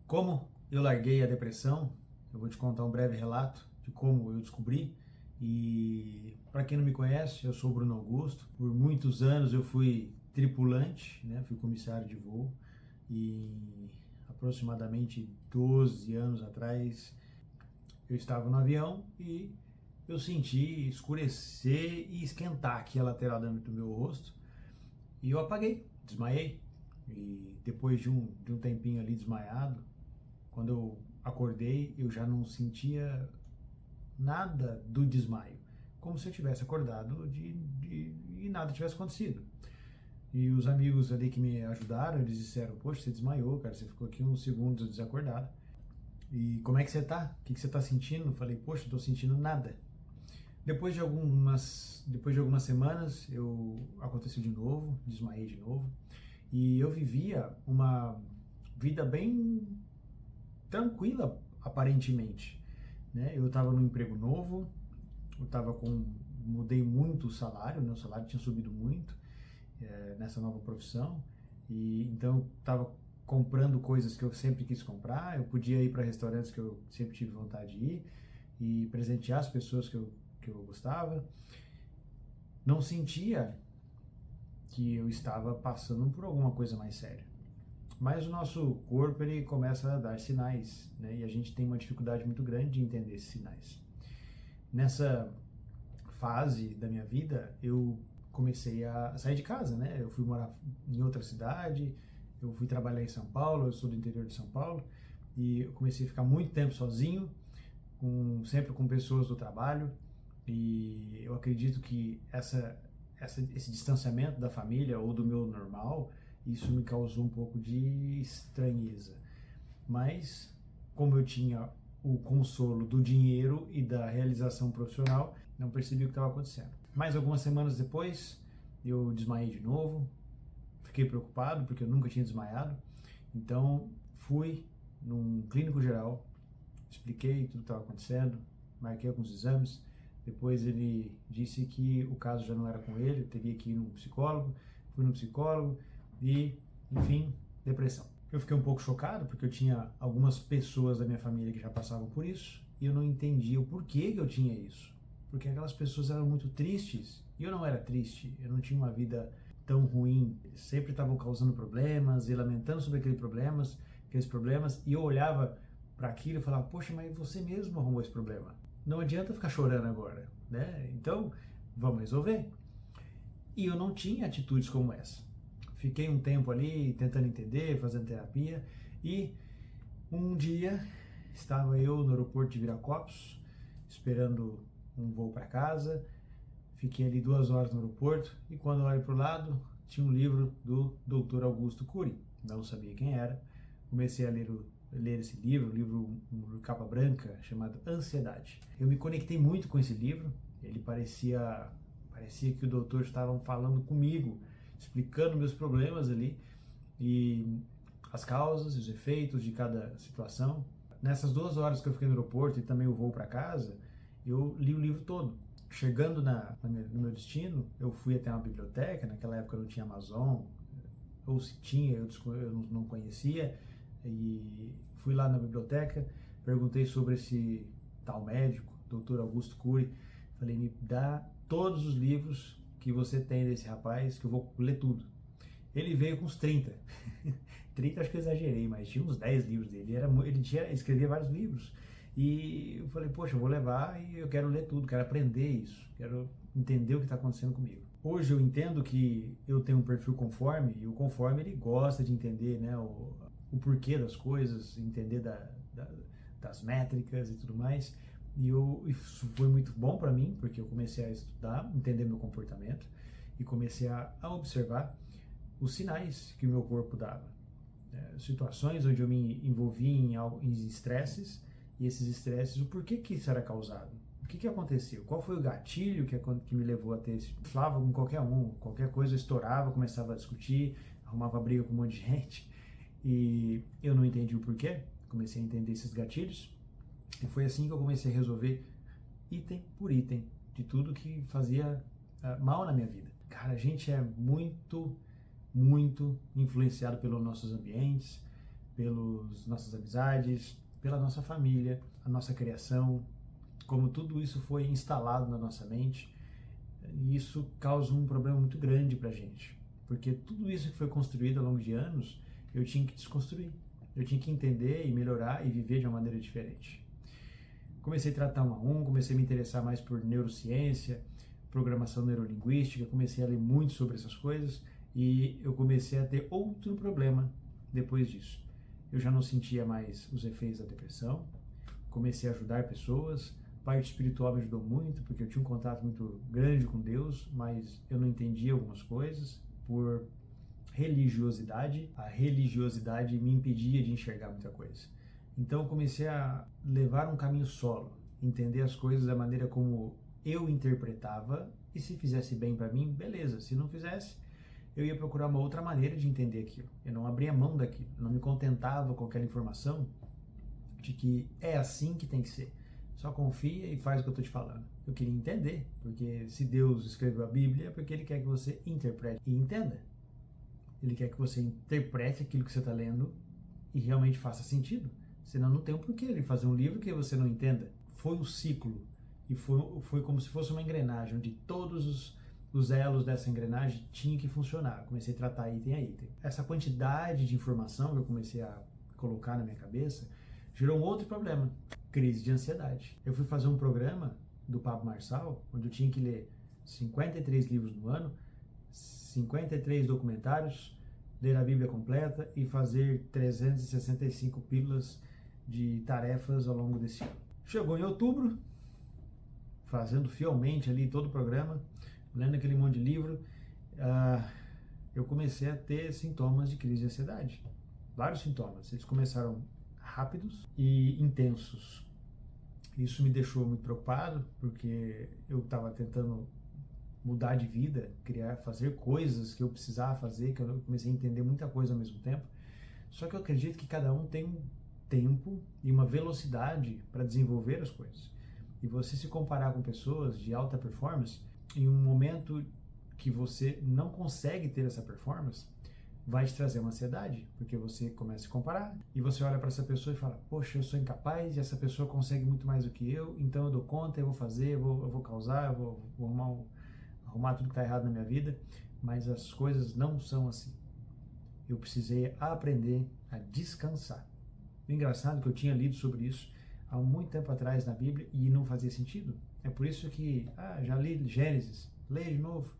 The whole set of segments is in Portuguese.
Como eu larguei a depressão, eu vou te contar um breve relato de como eu descobri. E para quem não me conhece, eu sou o Bruno Augusto. Por muitos anos eu fui tripulante, né? Fui comissário de voo e aproximadamente 12 anos atrás eu estava no avião e eu senti escurecer e esquentar aqui a lateral do meu rosto e eu apaguei, desmaiei. E depois de um tempinho ali desmaiado, quando eu acordei, eu já não sentia nada do desmaio, como se eu tivesse acordado e nada tivesse acontecido. E os amigos ali que me ajudaram, eles disseram: poxa, você desmaiou, cara, você ficou aqui uns segundos desacordado. E como é que você tá? O que você tá sentindo? Eu falei: poxa, eu tô sentindo nada. Depois de algumas semanas, aconteceu de novo, desmaiei de novo. E eu vivia uma vida bem tranquila, aparentemente, né? Eu estava num emprego novo, mudei muito o salário, né? O salário tinha subido muito nessa nova profissão, e então eu estava comprando coisas que eu sempre quis comprar, eu podia ir para restaurantes que eu sempre tive vontade de ir e presentear as pessoas que eu gostava. Não sentia que eu estava passando por alguma coisa mais séria. Mas o nosso corpo ele começa a dar sinais, né? E a gente tem uma dificuldade muito grande de entender esses sinais. Nessa fase da minha vida, eu comecei a sair de casa, né? Eu fui morar em outra cidade, eu fui trabalhar em São Paulo, eu sou do interior de São Paulo, e eu comecei a ficar muito tempo sozinho, sempre com pessoas do trabalho, e eu acredito que esse distanciamento da família ou do meu normal, isso me causou um pouco de estranheza. Mas, como eu tinha o consolo do dinheiro e da realização profissional, não percebi o que estava acontecendo. Mais algumas semanas depois, eu desmaiei de novo, fiquei preocupado porque eu nunca tinha desmaiado, então fui num clínico geral, expliquei tudo que estava acontecendo, marquei alguns exames, depois ele disse que o caso já não era com ele, eu teria que ir num psicólogo, fui no psicólogo e, enfim, depressão. Eu fiquei um pouco chocado porque eu tinha algumas pessoas da minha família que já passavam por isso e eu não entendia o porquê que eu tinha isso. Porque aquelas pessoas eram muito tristes e eu não era triste, eu não tinha uma vida tão ruim. Eles sempre estavam causando problemas e lamentando sobre aqueles problemas, e eu olhava para aquilo e falava: poxa, mas você mesmo arrumou esse problema. Não adianta ficar chorando agora, né? Então, vamos resolver. E eu não tinha atitudes como essa. Fiquei um tempo ali tentando entender, fazendo terapia, e um dia estava eu no aeroporto de Viracopos, esperando um voo para casa. Fiquei ali 2 horas no aeroporto e quando eu olho para o lado, tinha um livro do Dr. Augusto Cury. Não sabia quem era. Comecei a ler esse livro, um livro de capa branca, chamado Ansiedade. Eu me conectei muito com esse livro. Ele parecia que o doutor estava falando comigo, explicando meus problemas ali e as causas e os efeitos de cada situação. Nessas 2 horas que eu fiquei no aeroporto e também o voo para casa, eu li o livro todo. Chegando no meu destino, eu fui até uma biblioteca. Naquela época não tinha Amazon, ou se tinha, eu não conhecia, e fui lá na biblioteca, perguntei sobre esse tal médico, Dr. Augusto Cury. Falei: me dá todos os livros que você tem desse rapaz, que eu vou ler tudo. Ele veio com uns 30. 30 acho que eu exagerei, mas tinha uns 10 livros dele. Ele escrevia vários livros. E eu falei: poxa, eu vou levar e eu quero ler tudo, quero aprender isso, quero entender o que está acontecendo comigo. Hoje eu entendo que eu tenho um perfil conforme, e o conforme ele gosta de entender, né, o porquê das coisas, entender das métricas e tudo mais. E isso foi muito bom para mim, porque eu comecei a estudar, entender meu comportamento e comecei a observar os sinais que o meu corpo dava. Situações onde eu me envolvi em estresses, e esses estresses, o porquê que isso era causado. O que aconteceu? Qual foi o gatilho que me levou a ter isso? Eu falava com qualquer um, qualquer coisa eu estourava, começava a discutir, arrumava briga com um monte de gente, e eu não entendi o porquê. Comecei a entender esses gatilhos, e foi assim que eu comecei a resolver item por item de tudo que fazia mal na minha vida. Cara, a gente é muito influenciado pelos nossos ambientes, pelas nossas amizades, pela nossa família, a nossa criação, como tudo isso foi instalado na nossa mente, e isso causa um problema muito grande pra gente, porque tudo isso que foi construído ao longo de anos, eu tinha que desconstruir, eu tinha que entender e melhorar e viver de uma maneira diferente. Comecei a tratar um a um, comecei a me interessar mais por neurociência, programação neurolinguística, comecei a ler muito sobre essas coisas e eu comecei a ter outro problema depois disso. Eu já não sentia mais os efeitos da depressão, comecei a ajudar pessoas, a parte espiritual me ajudou muito, porque eu tinha um contato muito grande com Deus, mas eu não entendia algumas coisas por religiosidade. A religiosidade me impedia de enxergar muita coisa. Então eu comecei a levar um caminho solo, entender as coisas da maneira como eu interpretava, e se fizesse bem para mim, beleza. Se não fizesse, eu ia procurar uma outra maneira de entender aquilo. Eu não abria mão daquilo, eu não me contentava com aquela informação de que é assim que tem que ser. Só confia e faz o que eu estou te falando. Eu queria entender, porque se Deus escreveu a Bíblia, é porque Ele quer que você interprete e entenda. Ele quer que você interprete aquilo que você está lendo e realmente faça sentido. Senão não tem um porquê Ele fazer um livro que você não entenda. Foi um ciclo e foi como se fosse uma engrenagem, onde todos os elos dessa engrenagem tinham que funcionar. Eu comecei a tratar item a item. Essa quantidade de informação que eu comecei a colocar na minha cabeça gerou um outro problema, crise de ansiedade. Eu fui fazer um programa do Pablo Marçal, onde eu tinha que ler 53 livros no ano, 53 documentários, ler a Bíblia completa e fazer 365 pílulas de tarefas ao longo desse ano. Chegou em outubro, fazendo fielmente ali todo o programa, lendo aquele monte de livro, eu comecei a ter sintomas de crise de ansiedade. Vários sintomas. Eles começaram rápidos e intensos. Isso me deixou muito preocupado, porque eu estava tentando mudar de vida, fazer coisas que eu precisava fazer, que eu comecei a entender muita coisa ao mesmo tempo. Só que eu acredito que cada um tem um tempo e uma velocidade para desenvolver as coisas. E você se comparar com pessoas de alta performance, em um momento que você não consegue ter essa performance, vai te trazer uma ansiedade, porque você começa a se comparar e você olha para essa pessoa e fala, poxa, eu sou incapaz e essa pessoa consegue muito mais do que eu, então eu dou conta, eu vou fazer, eu vou causar, eu vou arrumar tudo que está errado na minha vida, mas as coisas não são assim. Eu precisei aprender a descansar. O engraçado é que eu tinha lido sobre isso há muito tempo atrás na Bíblia e não fazia sentido. É por isso que, já li Gênesis, leia de novo,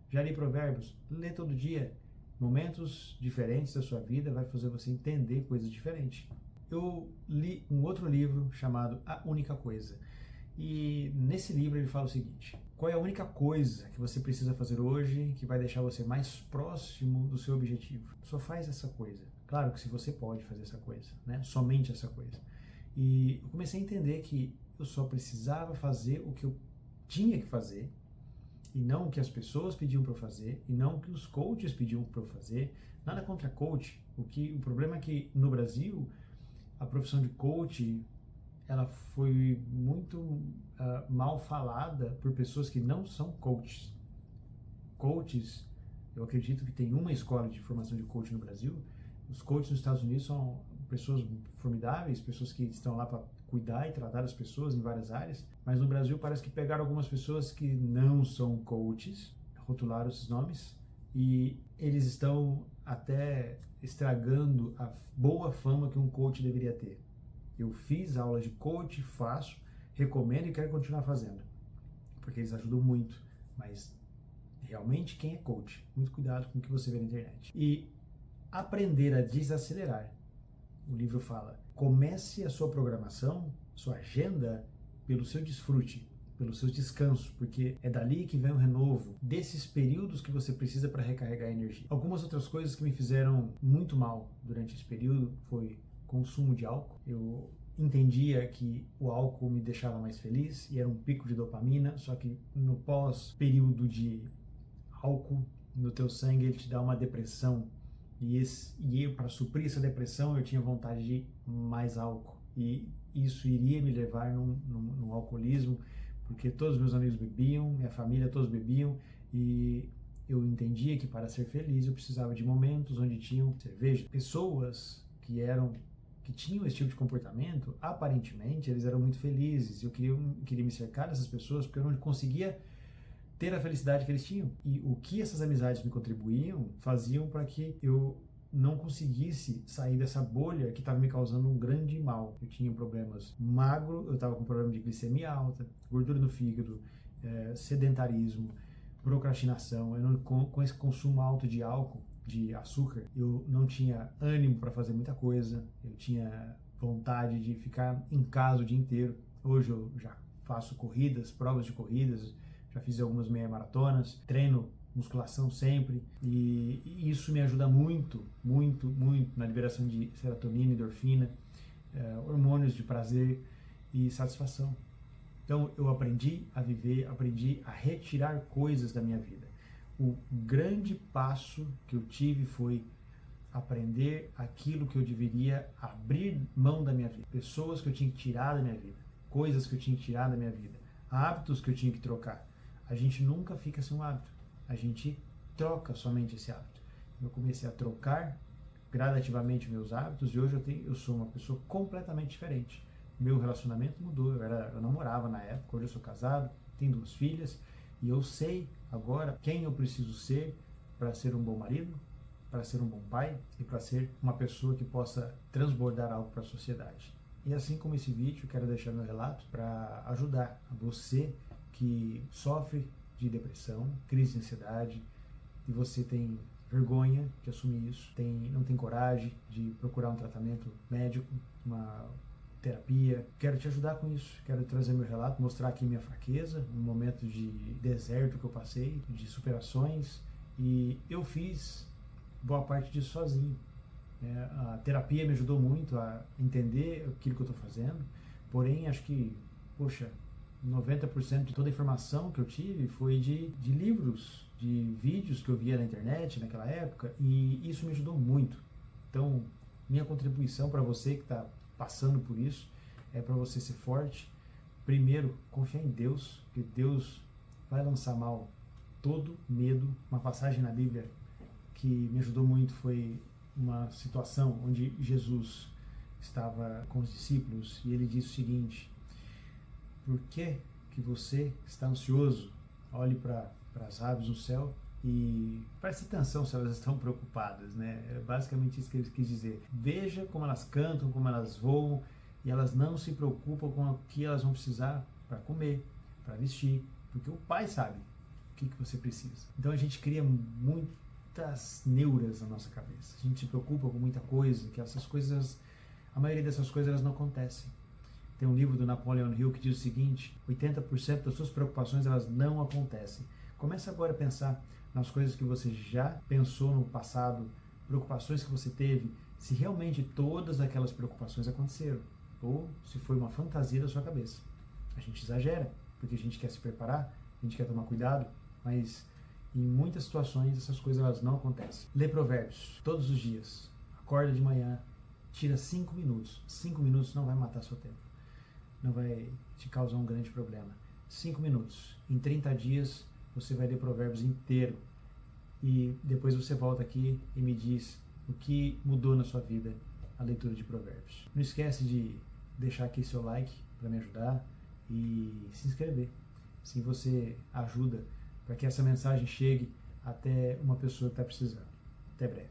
já li Provérbios, lê todo dia. Momentos diferentes da sua vida vai fazer você entender coisas diferentes. Eu li um outro livro chamado A Única Coisa. E nesse livro ele fala o seguinte: qual é a única coisa que você precisa fazer hoje que vai deixar você mais próximo do seu objetivo? Só faz essa coisa. Claro que se você pode fazer essa coisa, né? Somente essa coisa. E eu comecei a entender que eu só precisava fazer o que eu tinha que fazer, e não o que as pessoas pediam para eu fazer, e não o que os coaches pediam para eu fazer. Nada contra coach. O problema é que no Brasil a profissão de coach ela foi muito mal falada por pessoas que não são coaches. Coaches, eu acredito que tem uma escola de formação de coach no Brasil. Os coaches nos Estados Unidos são pessoas formidáveis, pessoas que estão lá para cuidar e tratar as pessoas em várias áreas, mas no Brasil parece que pegaram algumas pessoas que não são coaches, rotularam esses nomes, e eles estão até estragando a boa fama que um coach deveria ter. Eu fiz aula de coach, faço, recomendo e quero continuar fazendo, porque eles ajudam muito, mas realmente quem é coach? Muito cuidado com o que você vê na internet. E aprender a desacelerar. O livro fala, comece a sua programação, sua agenda, pelo seu desfrute, pelos seus descansos, porque é dali que vem o renovo, desses períodos que você precisa para recarregar a energia. Algumas outras coisas que me fizeram muito mal durante esse período foi consumo de álcool. Eu entendia que o álcool me deixava mais feliz e era um pico de dopamina, só que no pós-período de álcool no teu sangue ele te dá uma depressão. E eu, para suprir essa depressão, eu tinha vontade de mais álcool. E isso iria me levar num alcoolismo, porque todos os meus amigos bebiam, minha família, todos bebiam. E eu entendia que para ser feliz eu precisava de momentos onde tinham cerveja. Pessoas que tinham esse tipo de comportamento, aparentemente eles eram muito felizes. Eu queria me cercar dessas pessoas porque eu não conseguia ter a felicidade que eles tinham. E o que essas amizades me contribuíam faziam para que eu não conseguisse sair dessa bolha que estava me causando um grande mal. Eu tinha problemas magro, eu estava com problema de glicemia alta, gordura no fígado, sedentarismo, procrastinação. Com esse consumo alto de álcool, de açúcar, eu não tinha ânimo para fazer muita coisa, eu tinha vontade de ficar em casa o dia inteiro. Hoje eu já faço corridas, provas de corridas, já fiz algumas meia maratonas, treino musculação sempre, e isso me ajuda muito, muito, muito na liberação de serotonina, endorfina, hormônios de prazer e satisfação. Então eu aprendi a viver, aprendi a retirar coisas da minha vida. O grande passo que eu tive foi aprender aquilo que eu deveria abrir mão da minha vida. Pessoas que eu tinha que tirar da minha vida, coisas que eu tinha que tirar da minha vida, hábitos que eu tinha que trocar. A gente nunca fica sem um hábito, a gente troca somente esse hábito. Eu comecei a trocar gradativamente meus hábitos e hoje eu sou uma pessoa completamente diferente. Meu relacionamento mudou, eu namorava na época, hoje eu sou casado, tenho 2 filhas e eu sei agora quem eu preciso ser para ser um bom marido, para ser um bom pai e para ser uma pessoa que possa transbordar algo para a sociedade. E assim como esse vídeo, eu quero deixar meu relato para ajudar a você que sofre de depressão, crise de ansiedade, e você tem vergonha de assumir isso, não tem coragem de procurar um tratamento médico, uma terapia. Quero te ajudar com isso, quero trazer meu relato, mostrar aqui minha fraqueza, um momento de deserto que eu passei, de superações, e eu fiz boa parte disso sozinho. A terapia me ajudou muito a entender aquilo que eu estou fazendo, porém acho que, 90% de toda a informação que eu tive foi de livros, de vídeos que eu via na internet naquela época, e isso me ajudou muito. Então, minha contribuição para você que está passando por isso é para você ser forte. Primeiro, confiar em Deus, que Deus vai lançar mal todo medo. Uma passagem na Bíblia que me ajudou muito foi uma situação onde Jesus estava com os discípulos e ele disse o seguinte: por que você está ansioso? Olhe para as aves no céu e preste atenção se elas estão preocupadas, né? É basicamente isso que ele quis dizer. Veja como elas cantam, como elas voam, e elas não se preocupam com o que elas vão precisar para comer, para vestir, porque o Pai sabe o que você precisa. Então a gente cria muitas neuras na nossa cabeça. A gente se preocupa com muita coisa, que essas coisas, a maioria dessas coisas elas não acontecem. Tem um livro do Napoleon Hill que diz o seguinte: 80% das suas preocupações elas não acontecem. Comece agora a pensar nas coisas que você já pensou no passado, preocupações que você teve, se realmente todas aquelas preocupações aconteceram, ou se foi uma fantasia da sua cabeça. A gente exagera, porque a gente quer se preparar, a gente quer tomar cuidado, mas em muitas situações essas coisas elas não acontecem. Lê Provérbios todos os dias, acorda de manhã, tira 5 minutos. 5 minutos não vai matar seu tempo, não vai te causar um grande problema. 5 minutos. Em 30 dias você vai ler Provérbios inteiro e depois você volta aqui e me diz o que mudou na sua vida a leitura de Provérbios. Não esquece de deixar aqui seu like para me ajudar e se inscrever. Assim você ajuda para que essa mensagem chegue até uma pessoa que está precisando. Até breve.